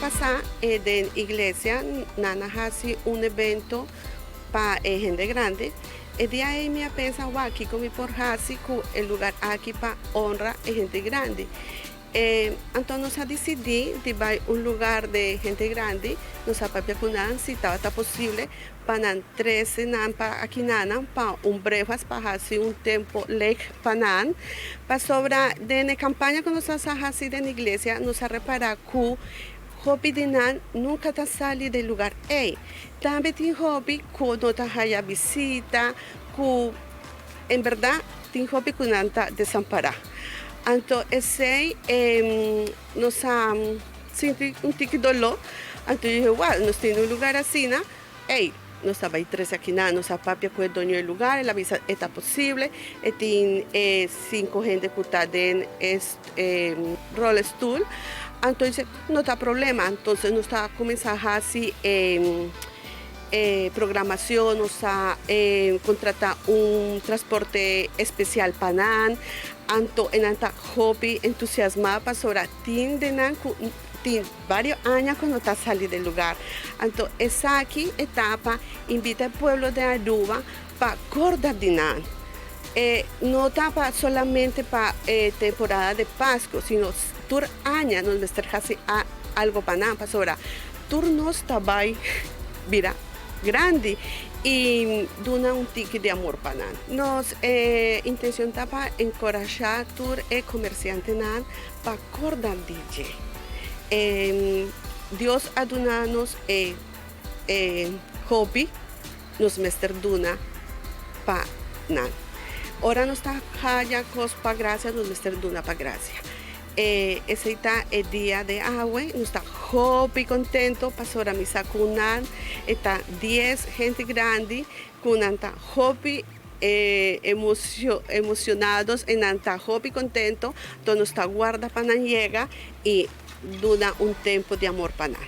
pasada de iglesia, nana hace un evento para gente grande. El día de me pensa, aquí con mi por hasi, el lugar aquí para honra a gente grande. Entonces nos ha decidido de ir a un lugar de gente grande, nos ha papia kunan si estaba posible para 13 nan para aquí nana para un brevas para hacer un tiempo lek panan para sobra de la campaña que nos ha así de la iglesia nos ha reparado que hobby de nan nunca te sale del lugar también tiene hobby que no te haya visita que en verdad tiene hobby que no te desamparado. Entonces, nos ha sentido un tique dolor. Entonces, dije, wow, nos tiene un lugar así, ¿no? Nos estaba ahí 13 aquí, nada, nos ha papia con el dueño del lugar, la visa está posible, tiene 5 gente que está en roll stool. Entonces, no está problema. Entonces, nos está comenzando así. Programación, o sea, contratar un transporte especial para nan, en anta hobby entusiasmada para sobre tiene varios años cuando está saliendo del lugar. Entonces, esa aquí etapa invita al pueblo de Aruba para coordinar. No está solamente para temporada de Pascua, sino tur años nos hace algo para nada, para sobre turnos tabay, mira, grande y dona un tique de amor para nada. Nos intención para encorajar tour comerciante para acordar DJ. Dios adunanos hobby nos mester duna para nada. Ahora nos está haya cospa gracia nos mester duna para gracia. Ese está el día de agua, nos está hobby contento, pasó a misa cunan, está 10 gente grande, con anta hobby emocionados, en anta hobby contento, donde está guarda para llega y dura un tiempo de amor para nada.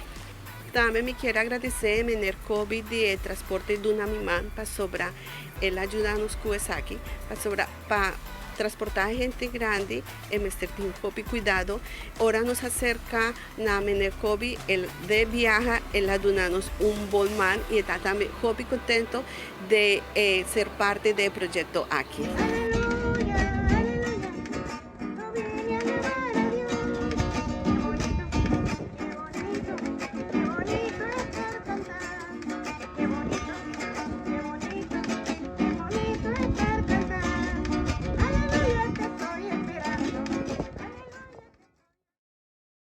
También me quiero agradecer a Mener COVID de transporte de una mimán para sobra el ayudarnos aquí, para sobra para transportar gente grande en este tiempo y cuidado. Ahora nos acerca na Mener COVID el de viaja el ayudarnos un bolman y está también hobby contento de ser parte del proyecto aquí.